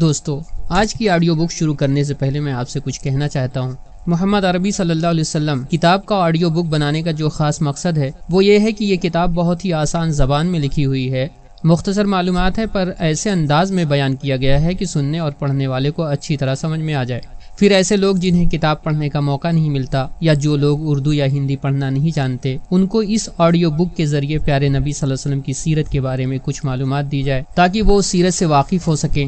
دوستو، آج کی آڈیو بک شروع کرنے سے پہلے میں آپ سے کچھ کہنا چاہتا ہوں۔ محمد عربی صلی اللہ علیہ وسلم کتاب کا آڈیو بک بنانے کا جو خاص مقصد ہے وہ یہ ہے کہ یہ کتاب بہت ہی آسان زبان میں لکھی ہوئی ہے، مختصر معلومات ہے، پر ایسے انداز میں بیان کیا گیا ہے کہ سننے اور پڑھنے والے کو اچھی طرح سمجھ میں آ جائے۔ پھر ایسے لوگ جنہیں کتاب پڑھنے کا موقع نہیں ملتا یا جو لوگ اردو یا ہندی پڑھنا نہیں جانتے، ان کو اس آڈیو بک کے ذریعے پیارے نبی صلی اللہ علیہ وسلم کی سیرت کے بارے میں کچھ معلومات دی جائے تاکہ وہ سیرت سے واقف ہو سکیں۔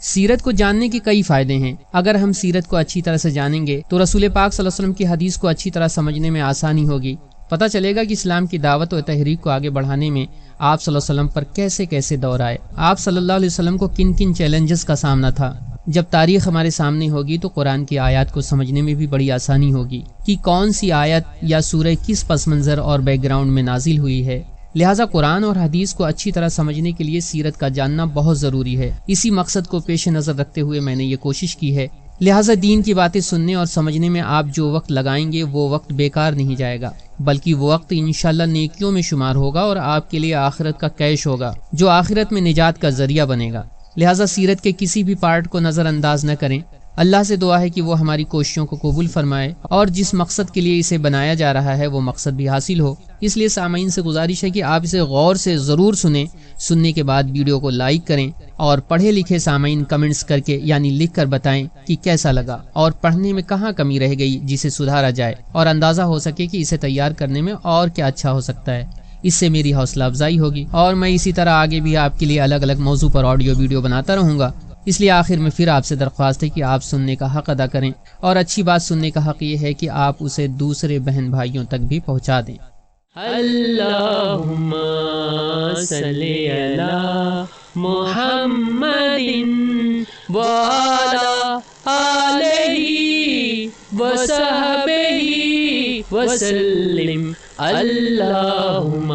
سیرت کو جاننے کے کئی فائدے ہیں۔ اگر ہم سیرت کو اچھی طرح سے جانیں گے تو رسول پاک صلی اللہ علیہ وسلم کی حدیث کو اچھی طرح سمجھنے میں آسانی ہوگی۔ پتہ چلے گا کہ اسلام کی دعوت و تحریک کو آگے بڑھانے میں آپ صلی اللہ علیہ وسلم پر کیسے کیسے دور آئے، آپ صلی اللہ علیہ وسلم کو کن کن چیلنجز کا سامنا تھا۔ جب تاریخ ہمارے سامنے ہوگی تو قرآن کی آیات کو سمجھنے میں بھی بڑی آسانی ہوگی کہ کون سی آیت یا سورہ کس پس منظر اور بیک گراؤنڈ میں نازل ہوئی ہے۔ لہٰذا قرآن اور حدیث کو اچھی طرح سمجھنے کے لیے سیرت کا جاننا بہت ضروری ہے۔ اسی مقصد کو پیش نظر رکھتے ہوئے میں نے یہ کوشش کی ہے۔ لہٰذا دین کی باتیں سننے اور سمجھنے میں آپ جو وقت لگائیں گے وہ وقت بیکار نہیں جائے گا، بلکہ وہ وقت انشاءاللہ نیکیوں میں شمار ہوگا اور آپ کے لیے آخرت کا کیش ہوگا جو آخرت میں نجات کا ذریعہ بنے گا۔ لہٰذا سیرت کے کسی بھی پارٹ کو نظر انداز نہ کریں۔ اللہ سے دعا ہے کہ وہ ہماری کوششوں کو قبول فرمائے اور جس مقصد کے لیے اسے بنایا جا رہا ہے وہ مقصد بھی حاصل ہو۔ اس لیے سامعین سے گزارش ہے کہ آپ اسے غور سے ضرور سنیں۔ سننے کے بعد ویڈیو کو لائک کریں اور پڑھے لکھے سامعین کمنٹس کر کے یعنی لکھ کر بتائیں کہ کیسا لگا اور پڑھنے میں کہاں کمی رہ گئی جسے سدھارا جائے اور اندازہ ہو سکے کہ اسے تیار کرنے میں اور کیا اچھا ہو سکتا ہے۔ اس سے میری حوصلہ افزائی ہوگی اور میں اسی طرح آگے بھی آپ کے لیے الگ الگ موضوع پر آڈیو ویڈیو بناتا رہوں گا۔ اس لیے آخر میں پھر آپ سے درخواست ہے کہ آپ سننے کا حق ادا کریں، اور اچھی بات سننے کا حق یہ ہے کہ آپ اسے دوسرے بہن بھائیوں تک بھی پہنچا دیں۔ اللہم صلی علی محمد وعلی آلہ وصحبہ وسلم۔ اللہم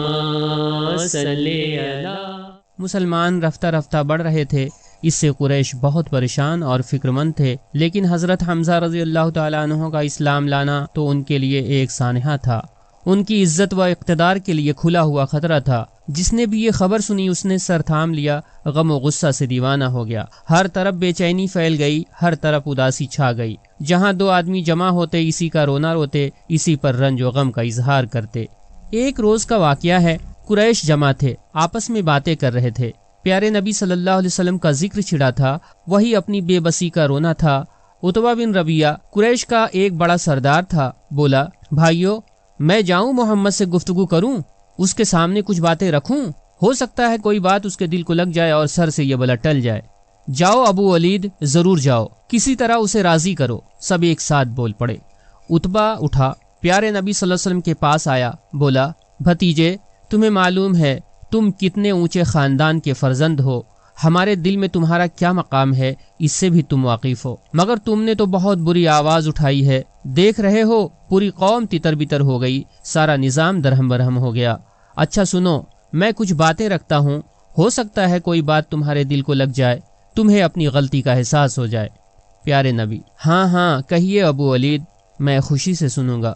صلی علی۔ مسلمان رفتہ رفتہ بڑھ رہے تھے، اس سے قریش بہت پریشان اور فکر مند تھے، لیکن حضرت حمزہ رضی اللہ تعالیٰ عنہ کا اسلام لانا تو ان کے لیے ایک سانحہ تھا، ان کی عزت و اقتدار کے لیے کھلا ہوا خطرہ تھا۔ جس نے بھی یہ خبر سنی اس نے سر تھام لیا، غم و غصہ سے دیوانہ ہو گیا۔ ہر طرف بے چینی پھیل گئی، ہر طرف اداسی چھا گئی۔ جہاں دو آدمی جمع ہوتے اسی کا رونا روتے، اسی پر رنج و غم کا اظہار کرتے۔ ایک روز کا واقعہ ہے، قریش جمع تھے، آپس میں باتیں کر رہے تھے۔ پیارے نبی صلی اللہ علیہ وسلم کا ذکر چھڑا تھا، وہی اپنی بے بسی کا رونا تھا۔ عتبہ بن ربیعہ قریش کا ایک بڑا سردار تھا، بولا، بھائیو، میں جاؤں محمد سے گفتگو کروں، اس کے سامنے کچھ باتیں رکھوں، ہو سکتا ہے کوئی بات اس کے دل کو لگ جائے اور سر سے یہ بلا ٹل جائے۔ جاؤ ابو ولید، ضرور جاؤ، کسی طرح اسے راضی کرو۔ سب ایک ساتھ بول پڑے۔ عتبہ اٹھا، پیارے نبی صلی اللہ علیہ وسلم کے پاس آیا، بولا، بھتیجے، تمہیں معلوم ہے تم کتنے اونچے خاندان کے فرزند ہو، ہمارے دل میں تمہارا کیا مقام ہے اس سے بھی تم واقف ہو، مگر تم نے تو بہت بری آواز اٹھائی ہے، دیکھ رہے ہو پوری قوم تتر بتر ہو گئی، سارا نظام درہم برہم ہو گیا۔ اچھا سنو، میں کچھ باتیں رکھتا ہوں، ہو سکتا ہے کوئی بات تمہارے دل کو لگ جائے، تمہیں اپنی غلطی کا احساس ہو جائے۔ پیارے نبی، ہاں ہاں کہیے ابو ولید، میں خوشی سے سنوں گا۔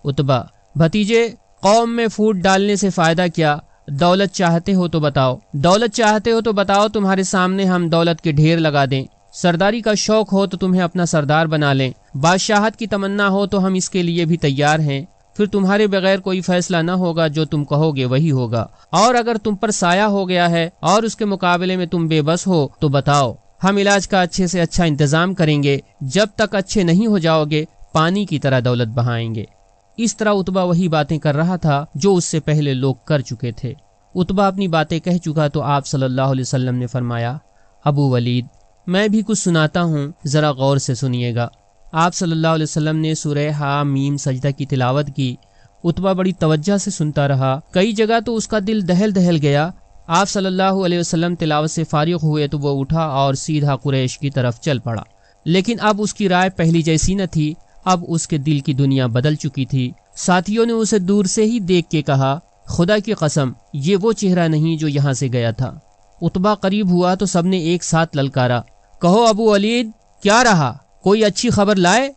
عتبہ، بھتیجے، قوم میں پھوٹ ڈالنے سے فائدہ کیا؟ دولت چاہتے ہو تو بتاؤ، دولت چاہتے ہو تو بتاؤ، تمہارے سامنے ہم دولت کے ڈھیر لگا دیں۔ سرداری کا شوق ہو تو تمہیں اپنا سردار بنا لیں، بادشاہت کی تمنا ہو تو ہم اس کے لیے بھی تیار ہیں۔ پھر تمہارے بغیر کوئی فیصلہ نہ ہوگا، جو تم کہو گے وہی ہوگا، اور اگر تم پر سایہ ہو گیا ہے اور اس کے مقابلے میں تم بے بس ہو تو بتاؤ، ہم علاج کا اچھے سے اچھا انتظام کریں گے، جب تک اچھے نہیں ہو جاؤ گے پانی کی طرح دولت بہائیں گے۔ اس طرح عتبہ وہی باتیں کر رہا تھا جو اس سے پہلے لوگ کر چکے تھے۔ عتبہ اپنی باتیں کہہ چکا تو آپ صلی اللہ علیہ وسلم نے فرمایا، ابو ولید، میں بھی کچھ سناتا ہوں، ذرا غور سے سنیے گا۔ آپ صلی اللہ علیہ وسلم نے سورہ حامیم سجدہ کی تلاوت کی۔ عتبہ بڑی توجہ سے سنتا رہا، کئی جگہ تو اس کا دل دہل دہل گیا۔ آپ صلی اللہ علیہ وسلم تلاوت سے فارغ ہوئے تو وہ اٹھا اور سیدھا قریش کی طرف چل پڑا، لیکن اب اس کی رائے پہلی جیسی نہ تھی، اب اس کے دل کی دنیا بدل چکی تھی۔ ساتھیوں نے اسے دور سے ہی دیکھ کے کہا، خدا کی قسم یہ وہ چہرہ نہیں جو یہاں سے گیا تھا۔ عتبہ قریب ہوا تو سب نے ایک ساتھ للکارا، کہو ابو ولید، کیا رہا، کوئی اچھی خبر لائے؟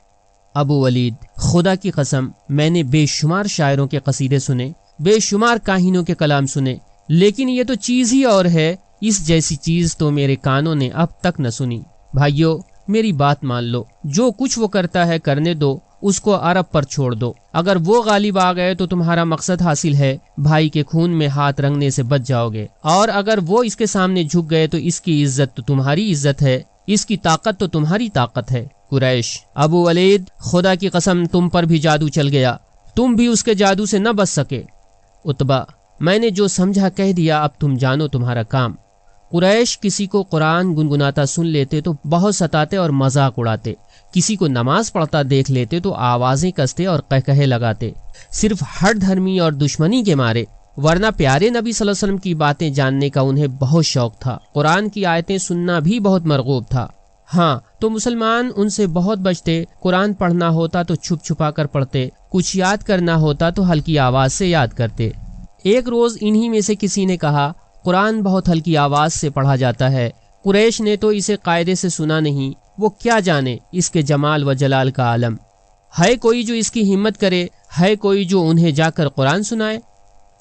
ابو ولید، خدا کی قسم میں نے بے شمار شاعروں کے قصیدے سنے، بے شمار کاہنوں کے کلام سنے، لیکن یہ تو چیز ہی اور ہے، اس جیسی چیز تو میرے کانوں نے اب تک نہ سنی۔ بھائیو میری بات مان لو، جو کچھ وہ کرتا ہے کرنے دو، اس کو عرب پر چھوڑ دو۔ اگر وہ غالب آ گئے تو تمہارا مقصد حاصل ہے، بھائی کے خون میں ہاتھ رنگنے سے بچ جاؤ گے، اور اگر وہ اس کے سامنے جھک گئے تو اس کی عزت تو تمہاری عزت ہے، اس کی طاقت تو تمہاری طاقت ہے۔ قریش: ابو ولید خدا کی قسم تم پر بھی جادو چل گیا، تم بھی اس کے جادو سے نہ بچ سکے۔ عتبہ: میں نے جو سمجھا کہہ دیا، اب تم جانو تمہارا کام۔ قریش کسی کو قرآن گنگناتا سن لیتے تو بہت ستاتے اور مذاق اڑاتے، کسی کو نماز پڑھتا دیکھ لیتے تو آوازیں کستے اور قہقہے لگاتے، صرف ہٹ دھرمی اور دشمنی کے مارے، ورنہ پیارے نبی صلی اللہ علیہ وسلم کی باتیں جاننے کا انہیں بہت شوق تھا، قرآن کی آیتیں سننا بھی بہت مرغوب تھا۔ ہاں تو مسلمان ان سے بہت بچتے، قرآن پڑھنا ہوتا تو چھپ چھپا کر پڑھتے، کچھ یاد کرنا ہوتا تو ہلکی آواز سے یاد کرتے۔ ایک روز انہی میں سے کسی نے کہا، قرآن بہت ہلکی آواز سے پڑھا جاتا ہے، قریش نے تو اسے قاعدے سے سنا نہیں، وہ کیا جانے اس کے جمال و جلال کا عالم۔ ہے کوئی جو اس کی ہمت کرے، ہے کوئی جو انہیں جا کر قرآن سنائے۔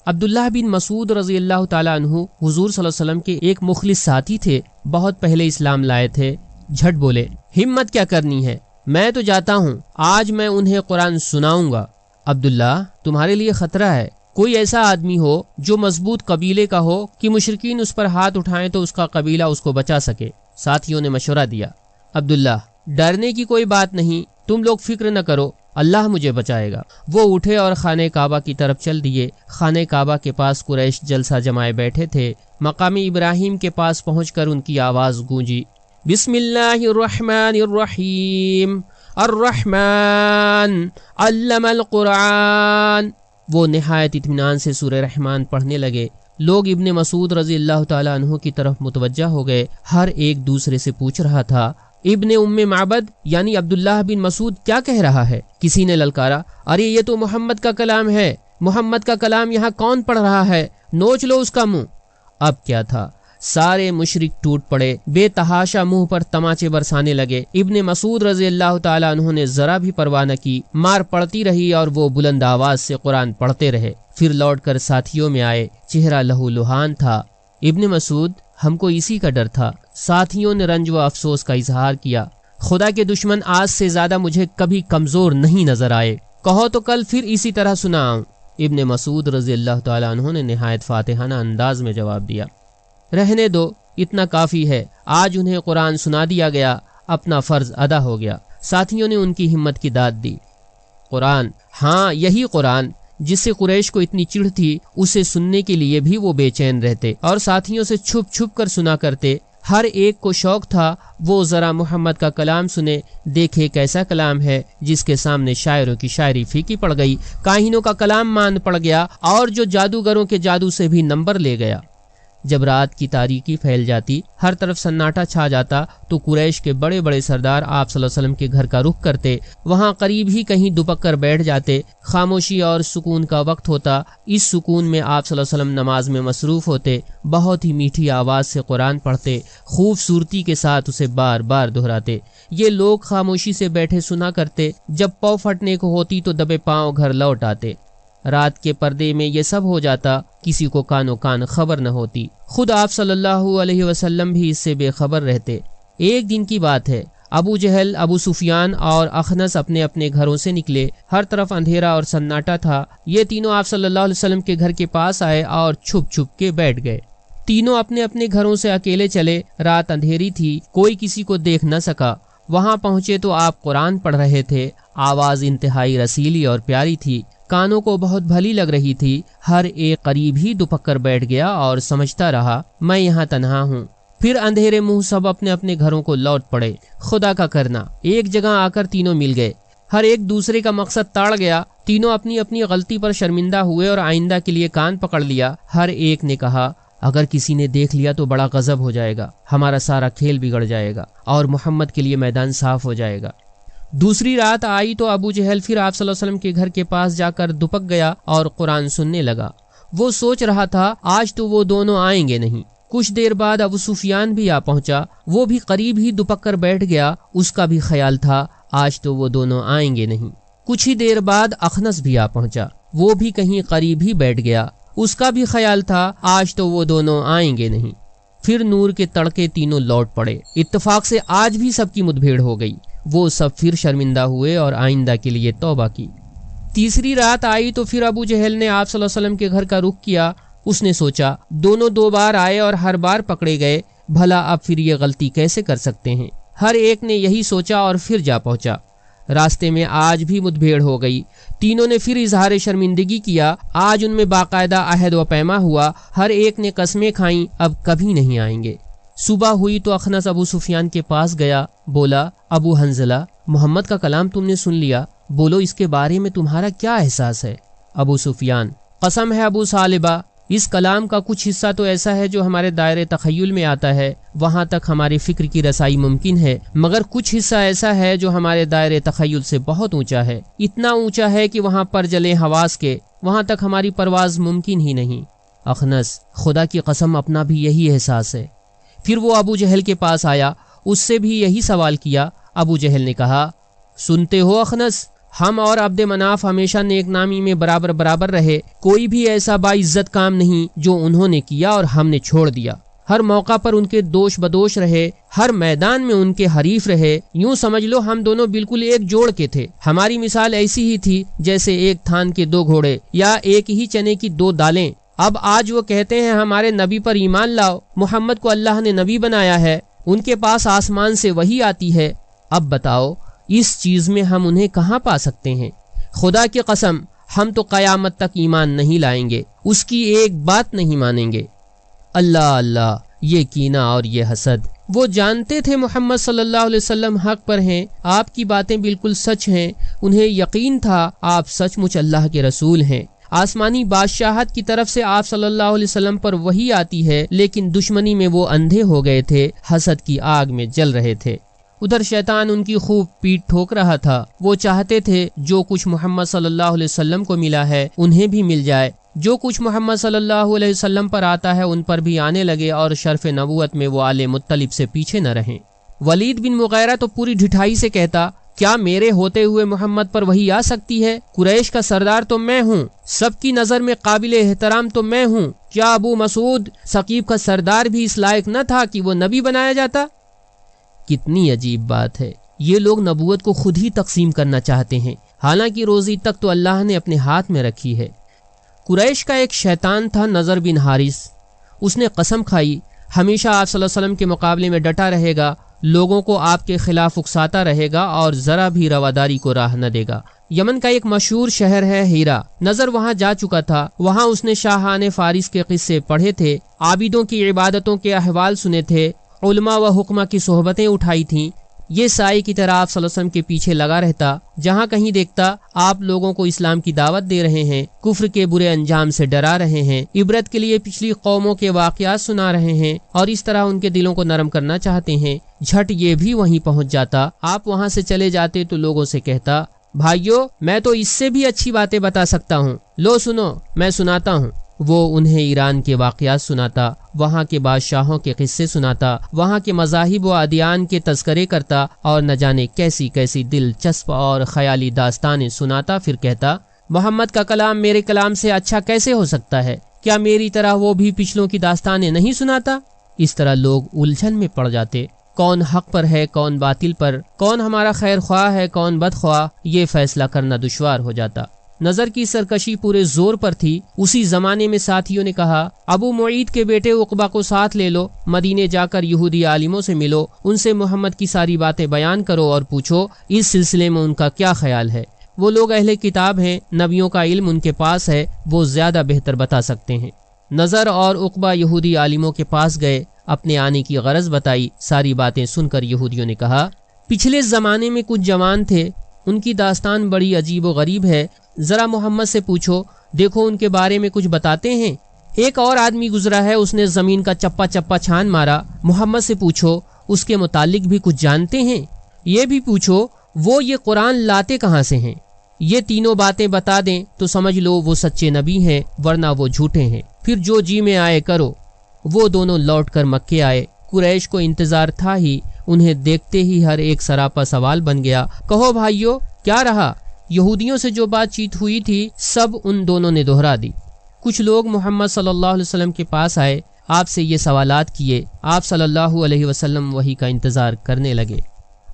عبداللہ بن مسعود رضی اللہ تعالیٰ عنہ حضور صلی اللہ علیہ وسلم کے ایک مخلص ساتھی تھے، بہت پہلے اسلام لائے تھے۔ جھٹ بولے، ہمت کیا کرنی ہے، میں تو جاتا ہوں، آج میں انہیں قرآن سناؤں گا۔ عبداللہ تمہارے لیے خطرہ ہے، کوئی ایسا آدمی ہو جو مضبوط قبیلے کا ہو کہ مشرکین اس پر ہاتھ اٹھائیں تو اس کا قبیلہ اس کو بچا سکے۔ ساتھیوں نے مشورہ دیا۔ عبداللہ: ڈرنے کی کوئی بات نہیں، تم لوگ فکر نہ کرو، اللہ مجھے بچائے گا۔ وہ اٹھے اور خانہ کعبہ کی طرف چل دیے۔ خانہ کعبہ کے پاس قریش جلسہ جمائے بیٹھے تھے۔ مقام ابراہیم کے پاس پہنچ کر ان کی آواز گونجی، بسم اللہ الرحمن الرحیم، الرحمن علم القرآن۔ وہ نہایت اطمینان سے سورہ رحمان پڑھنے لگے۔ لوگ ابن مسعود رضی اللہ تعالیٰ عنہ کی طرف متوجہ ہو گئے، ہر ایک دوسرے سے پوچھ رہا تھا، ابن ام معبد یعنی عبداللہ بن مسعود کیا کہہ رہا ہے؟ کسی نے للکارا، ارے یہ تو محمد کا کلام ہے، محمد کا کلام یہاں کون پڑھ رہا ہے، نوچ لو اس کا منہ۔ اب کیا تھا، سارے مشرک ٹوٹ پڑے، بے تحاشا منہ پر تماچے برسانے لگے۔ ابن مسعود رضی اللہ تعالیٰ عنہ نے ذرا بھی پرواہ نہ کی، مار پڑتی رہی اور وہ بلند آواز سے قرآن پڑھتے رہے۔ پھر لوٹ کر ساتھیوں میں آئے، چہرہ لہو لہان تھا۔ ابن مسعود: ہم کو اسی کا ڈر تھا۔ ساتھیوں نے رنج و افسوس کا اظہار کیا، خدا کے دشمن آج سے زیادہ مجھے کبھی کمزور نہیں نظر آئے، کہو تو کل پھر اسی طرح سناؤں۔ ابن مسعود رضی اللہ تعالیٰ عنہ نے نہایت فاتحانہ انداز میں جواب دیا، رہنے دو، اتنا کافی ہے، آج انہیں قرآن سنا دیا گیا، اپنا فرض ادا ہو گیا۔ ساتھیوں نے ان کی ہمت کی داد دی۔ قرآن، ہاں یہی قرآن جس سے قریش کو اتنی چڑھ تھی، اسے سننے کے لیے بھی وہ بے چین رہتے اور ساتھیوں سے چھپ چھپ کر سنا کرتے۔ ہر ایک کو شوق تھا وہ ذرا محمد کا کلام سنے، دیکھے کیسا کلام ہے جس کے سامنے شاعروں کی شاعری پھیکی پڑ گئی، کاہنوں کا کلام ماند پڑ گیا اور جو جادوگروں کے جادو سے بھی نمبر لے گیا۔ جب رات کی تاریکی پھیل جاتی، ہر طرف سناٹا چھا جاتا تو قریش کے بڑے بڑے سردار آپ صلی اللہ علیہ وسلم کے گھر کا رخ کرتے، وہاں قریب ہی کہیں دپک کر بیٹھ جاتے۔ خاموشی اور سکون کا وقت ہوتا، اس سکون میں آپ صلی اللہ علیہ وسلم نماز میں مصروف ہوتے، بہت ہی میٹھی آواز سے قرآن پڑھتے، خوبصورتی کے ساتھ اسے بار بار دہراتے۔ یہ لوگ خاموشی سے بیٹھے سنا کرتے، جب پاؤں پھٹنے کو ہوتی تو دبے پاؤں گھر لوٹ آتے۔ رات کے پردے میں یہ سب ہو جاتا، کسی کو کانوں کان خبر نہ ہوتی، خود آپ صلی اللہ علیہ وسلم بھی اس سے بے خبر رہتے۔ ایک دن کی بات ہے، ابو جہل، ابو سفیان اور اخنس اپنے اپنے گھروں سے نکلے، ہر طرف اندھیرا اور سناٹا تھا۔ یہ تینوں آپ صلی اللہ علیہ وسلم کے گھر کے پاس آئے اور چھپ چھپ کے بیٹھ گئے۔ تینوں اپنے اپنے گھروں سے اکیلے چلے، رات اندھیری تھی، کوئی کسی کو دیکھ نہ سکا۔ وہاں پہنچے تو آپ قرآن پڑھ رہے تھے، آواز انتہائی رسیلی اور پیاری تھی، کانوں کو بہت بھلی لگ رہی تھی۔ ہر ایک قریب ہی دپک کر بیٹھ گیا اور سمجھتا رہا میں یہاں تنہا ہوں۔ پھر اندھیرے منہ سب اپنے اپنے گھروں کو لوٹ پڑے۔ خدا کا کرنا، ایک جگہ آ کر تینوں مل گئے، ہر ایک دوسرے کا مقصد تاڑ گیا۔ تینوں اپنی اپنی غلطی پر شرمندہ ہوئے اور آئندہ کے لیے کان پکڑ لیا۔ ہر ایک نے کہا، اگر کسی نے دیکھ لیا تو بڑا غضب ہو جائے گا، ہمارا سارا کھیل بگڑ جائے گا اور محمد کے لیے میدان صاف ہو جائے گا۔ دوسری رات آئی تو ابو جہل پھر آپ صلی اللہ علیہ وسلم کے گھر کے پاس جا کر دپک گیا اور قرآن سننے لگا۔ وہ سوچ رہا تھا آج تو وہ دونوں آئیں گے نہیں۔ کچھ دیر بعد ابو سفیان بھی آ پہنچا، وہ بھی قریب ہی دپک کر بیٹھ گیا، اس کا بھی خیال تھا آج تو وہ دونوں آئیں گے نہیں۔ کچھ ہی دیر بعد اخنس بھی آ پہنچا، وہ بھی کہیں قریب ہی بیٹھ گیا، اس کا بھی خیال تھا آج تو وہ دونوں آئیں گے نہیں۔ پھر نور کے تڑکے تینوں لوٹ پڑے۔ اتفاق سے آج بھی سب کی مدبھیڑ ہو گئی۔ وہ سب پھر شرمندہ ہوئے اور آئندہ کے لیے توبہ کی۔ تیسری رات آئی تو پھر ابو جہل نے آپ صلی اللہ علیہ وسلم کے گھر کا رخ کیا۔ اس نے سوچا دونوں 2 بار آئے اور ہر بار پکڑے گئے، بھلا اب پھر یہ غلطی کیسے کر سکتے ہیں؟ ہر ایک نے یہی سوچا اور پھر جا پہنچا۔ راستے میں آج بھی مدبھیڑ ہو گئی۔ تینوں نے پھر اظہار شرمندگی کیا۔ آج ان میں باقاعدہ عہد و پیما ہوا، ہر ایک نے قسمیں کھائیں اب کبھی نہیں آئیں گے۔ صبح ہوئی تو اخنس ابو سفیان کے پاس گیا، بولا ابو حنظلہ محمد کا کلام تم نے سن لیا، بولو اس کے بارے میں تمہارا کیا احساس ہے؟ ابو سفیان: قسم ہے ابو ثعلبہ، اس کلام کا کچھ حصہ تو ایسا ہے جو ہمارے دائرے تخیل میں آتا ہے، وہاں تک ہماری فکر کی رسائی ممکن ہے، مگر کچھ حصہ ایسا ہے جو ہمارے دائرے تخیل سے بہت اونچا ہے، اتنا اونچا ہے کہ وہاں پر جلیں حواس کے، وہاں تک ہماری پرواز ممکن ہی نہیں۔ اخنس: خدا کی قسم اپنا بھی یہی احساس ہے۔ پھر وہ ابو جہل کے پاس آیا، اس سے بھی یہی سوال کیا۔ ابو جہل نے کہا سنتے ہو اخنس، ہم اور عبد مناف ہمیشہ نیک نامی میں برابر رہے، کوئی بھی ایسا باعزت کام نہیں جو انہوں نے کیا اور ہم نے چھوڑ دیا، ہر موقع پر ان کے دوش بدوش رہے، ہر میدان میں ان کے حریف رہے، یوں سمجھ لو ہم دونوں بالکل ایک جوڑ کے تھے، ہماری مثال ایسی ہی تھی جیسے ایک تھان کے 2 گھوڑے یا ایک ہی چنے کی 2 دالیں۔ اب آج وہ کہتے ہیں ہمارے نبی پر ایمان لاؤ، محمد کو اللہ نے نبی بنایا ہے، ان کے پاس آسمان سے وحی آتی ہے، اب بتاؤ اس چیز میں ہم انہیں کہاں پا سکتے ہیں؟ خدا کی قسم ہم تو قیامت تک ایمان نہیں لائیں گے، اس کی ایک بات نہیں مانیں گے۔ اللہ اللہ، یہ کینہ اور یہ حسد! وہ جانتے تھے محمد صلی اللہ علیہ وسلم حق پر ہیں، آپ کی باتیں بالکل سچ ہیں، انہیں یقین تھا آپ سچ مچ اللہ کے رسول ہیں، آسمانی بادشاہت کی طرف سے آپ صلی اللہ علیہ وسلم پر وحی آتی ہے، لیکن دشمنی میں وہ اندھے ہو گئے تھے، حسد کی آگ میں جل رہے تھے۔ ادھر شیطان ان کی خوب پیٹ ٹھوک رہا تھا، وہ چاہتے تھے جو کچھ محمد صلی اللہ علیہ وسلم کو ملا ہے انہیں بھی مل جائے، جو کچھ محمد صلی اللہ علیہ وسلم پر آتا ہے ان پر بھی آنے لگے اور شرف نبوت میں وہ آل مطلب سے پیچھے نہ رہیں۔ ولید بن مغیرہ تو پوری ڈھٹائی سے کہتا کیا میرے ہوتے ہوئے محمد پر وہی آ سکتی ہے؟ قریش کا سردار تو میں ہوں، سب کی نظر میں قابل احترام تو میں ہوں، کیا ابو مسعود ثقیف کا سردار بھی اس لائق نہ تھا کہ وہ نبی بنایا جاتا؟ کتنی عجیب بات ہے، یہ لوگ نبوت کو خود ہی تقسیم کرنا چاہتے ہیں، حالانکہ روزی تک تو اللہ نے اپنے ہاتھ میں رکھی ہے۔ قریش کا ایک شیطان تھا نضر بن حارث، اس نے قسم کھائی ہمیشہ آپ صلی اللہ علیہ وسلم کے مقابلے میں ڈٹا رہے گا، لوگوں کو آپ کے خلاف اکساتا رہے گا اور ذرا بھی رواداری کو راہ نہ دے گا۔ یمن کا ایک مشہور شہر ہے ہیرا، نظر وہاں جا چکا تھا، وہاں اس نے شاہان فارس کے قصے پڑھے تھے، عابدوں کی عبادتوں کے احوال سنے تھے، علماء و حکمہ کی صحبتیں اٹھائی تھیں۔ یہ سائے کی طرح آپ صلی اللہ علیہ وسلم کے پیچھے لگا رہتا، جہاں کہیں دیکھتا آپ لوگوں کو اسلام کی دعوت دے رہے ہیں، کفر کے برے انجام سے ڈرا رہے ہیں، عبرت کے لیے پچھلی قوموں کے واقعات سنا رہے ہیں اور اس طرح ان کے دلوں کو نرم کرنا چاہتے ہیں۔ جھٹ یہ بھی وہیں پہنچ جاتا، آپ وہاں سے چلے جاتے تو لوگوں سے کہتا بھائیو میں تو اس سے بھی اچھی باتیں بتا سکتا ہوں، لو سنو میں سناتا ہوں۔ وہ انہیں ایران کے واقعات سناتا، وہاں کے بادشاہوں کے قصے سناتا، وہاں کے مذاہب و ادیان کے تذکرے کرتا اور نہ جانے کیسی کیسی دلچسپ اور خیالی داستانیں سناتا، پھر کہتا محمد کا کلام میرے کلام سے اچھا کیسے ہو سکتا ہے؟ کیا میری طرح وہ بھی پچھلوں کی داستانیں نہیں سناتا؟ اس طرح لوگ الجھن میں پڑ جاتے، کون حق پر ہے کون باطل پر، کون ہمارا خیر خواہ ہے کون بد خواہ، یہ فیصلہ کرنا دشوار ہو جاتا۔ نظر کی سرکشی پورے زور پر تھی۔ اسی زمانے میں ساتھیوں نے کہا ابو معید کے بیٹے عقبہ کو ساتھ لے لو، مدینے جا کر یہودی عالموں سے ملو، ان سے محمد کی ساری باتیں بیان کرو اور پوچھو اس سلسلے میں ان کا کیا خیال ہے۔ وہ لوگ اہل کتاب ہیں، نبیوں کا علم ان کے پاس ہے، وہ زیادہ بہتر بتا سکتے ہیں۔ نظر اور عقبہ یہودی عالموں کے پاس گئے، اپنے آنے کی غرض بتائی۔ ساری باتیں سن کر یہودیوں نے کہا پچھلے زمانے میں کچھ جوان تھے، ان کی داستان بڑی عجیب و غریب ہے، ذرا محمد سے پوچھو، دیکھو ان کے بارے میں کچھ بتاتے ہیں۔ ایک اور آدمی گزرا ہے، اس نے زمین کا چپا چپا چھان مارا، محمد سے پوچھو اس کے متعلق بھی کچھ جانتے ہیں۔ یہ بھی پوچھو وہ یہ قرآن لاتے کہاں سے ہیں۔ یہ تینوں باتیں بتا دیں تو سمجھ لو وہ سچے نبی ہیں، ورنہ وہ جھوٹے ہیں، پھر جو جی میں آئے کرو۔ وہ دونوں لوٹ کر مکے آئے۔ قریش کو انتظار تھا ہی، انہیں دیکھتے ہی ہر ایک سراپا سوال بن گیا، کہو بھائیو کیا رہا؟ یہودیوں سے جو بات چیت ہوئی تھی سب ان دونوں نے دہرا دی۔ کچھ لوگ محمد صلی اللہ علیہ وسلم کے پاس آئے، آپ سے یہ سوالات کیے۔ آپ صلی اللہ علیہ وسلم وحی کا انتظار کرنے لگے۔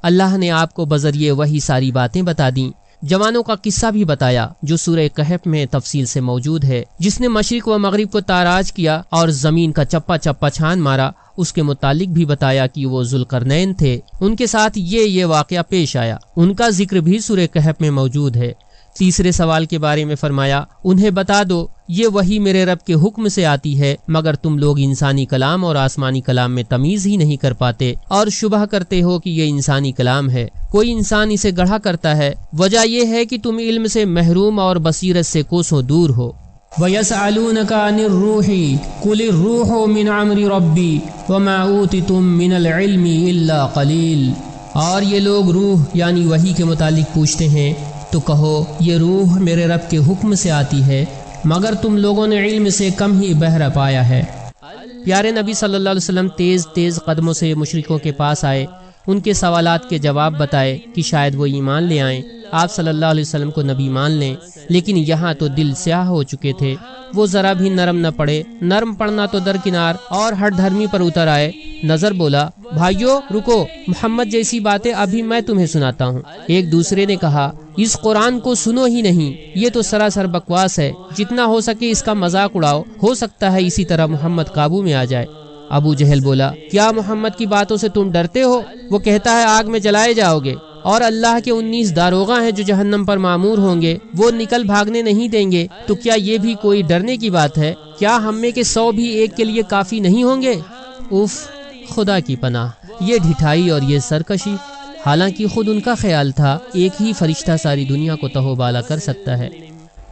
اللہ نے آپ کو بذریعہ وحی ساری باتیں بتا دیں۔ جوانوں کا قصہ بھی بتایا جو سورہ کہف میں تفصیل سے موجود ہے۔ جس نے مشرق و مغرب کو تاراج کیا اور زمین کا چپا چپا چھان مارا، اس کے متعلق بھی بتایا کہ وہ ذوالقرنین تھے۔ ان کے ساتھ یہ واقعہ پیش آیا، ان کا ذکر بھی سورہ کہف میں موجود ہے۔ تیسرے سوال کے بارے میں فرمایا، انہیں بتا دو یہ وحی میرے رب کے حکم سے آتی ہے، مگر تم لوگ انسانی کلام اور آسمانی کلام میں تمیز ہی نہیں کر پاتے اور شبہ کرتے ہو کہ یہ انسانی کلام ہے۔ کوئی انسان اسے گڑھا کرتا ہے، وجہ یہ ہے کہ تم علم سے محروم اور بصیرت سے کوسوں دور ہو۔ وَيَسْأَلُونَكَ عَنِ الرُّوحِ قُلِ الرُّوحُ مِنْ عَمْرِ رَبِّي وَمَا أُوتِيتُم مِّنَ الْعِلْمِ إِلَّا قَلِيلٌ۔ اور یہ لوگ روح یعنی وحی کے متعلق پوچھتے ہیں تو کہو یہ روح میرے رب کے حکم سے آتی ہے، مگر تم لوگوں نے علم سے کم ہی بہرہ پایا ہے۔ پیارے نبی صلی اللہ علیہ وسلم تیز تیز قدموں سے مشرکوں کے پاس آئے، ان کے سوالات کے جواب بتائے کہ شاید وہ ایمان لے آئیں، آپ صلی اللہ علیہ وسلم کو نبی مان لیں، لیکن یہاں تو دل سیاہ ہو چکے تھے، وہ ذرا بھی نرم نہ پڑے، نرم پڑنا تو درکنار اور ہر دھرمی پر اتر آئے۔ نظر بولا، بھائیو رکو، محمد جیسی باتیں ابھی میں تمہیں سناتا ہوں۔ ایک دوسرے نے کہا، اس قرآن کو سنو ہی نہیں، یہ تو سراسر بکواس ہے، جتنا ہو سکے اس کا مذاق اڑاؤ، ہو سکتا ہے اسی طرح محمد قابو میں آ جائے۔ ابو جہل بولا، کیا محمد کی باتوں سے تم ڈرتے ہو؟ وہ کہتا ہے آگ میں جلائے جاؤ گے، اور اللہ کے 19 داروغہ ہیں جو جہنم پر معمور ہوں گے، وہ نکل بھاگنے نہیں دیں گے، تو کیا یہ بھی کوئی ڈرنے کی بات ہے؟ کیا ہم میں کے 100 بھی ایک کے لیے کافی نہیں ہوں گے؟ اف، خدا کی پناہ، یہ ڈھٹائی اور یہ سرکشی، حالانکہ خود ان کا خیال تھا ایک ہی فرشتہ ساری دنیا کو تہو بالا کر سکتا ہے۔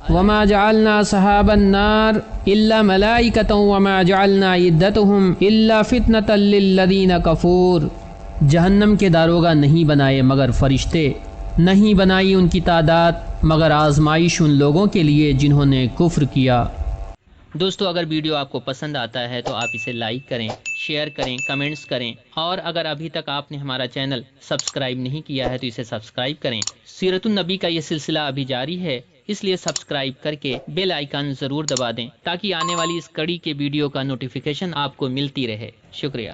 وما جعلنا اصحاب النار الا ملائکۃ وما جعلنا عدتهم الا فتنۃ للذین کفور۔ جہنم کے داروغہ نہیں بنائے مگر فرشتے، نہیں بنائی ان کی تعداد مگر آزمائش ان لوگوں کے لیے جنہوں نے کفر کیا۔ دوستو اگر ویڈیو آپ کو پسند آتا ہے تو آپ اسے لائک کریں، شیئر کریں، کمنٹس کریں، اور اگر ابھی تک آپ نے ہمارا چینل سبسکرائب نہیں کیا ہے تو اسے سبسکرائب کریں۔ سیرت النبی کا یہ سلسلہ ابھی جاری ہے، اس لیے سبسکرائب کر کے بیل آئیکن ضرور دبا دیں تاکہ آنے والی اس کڑی کے ویڈیو کا نوٹیفیکیشن آپ کو ملتی رہے۔ شکریہ۔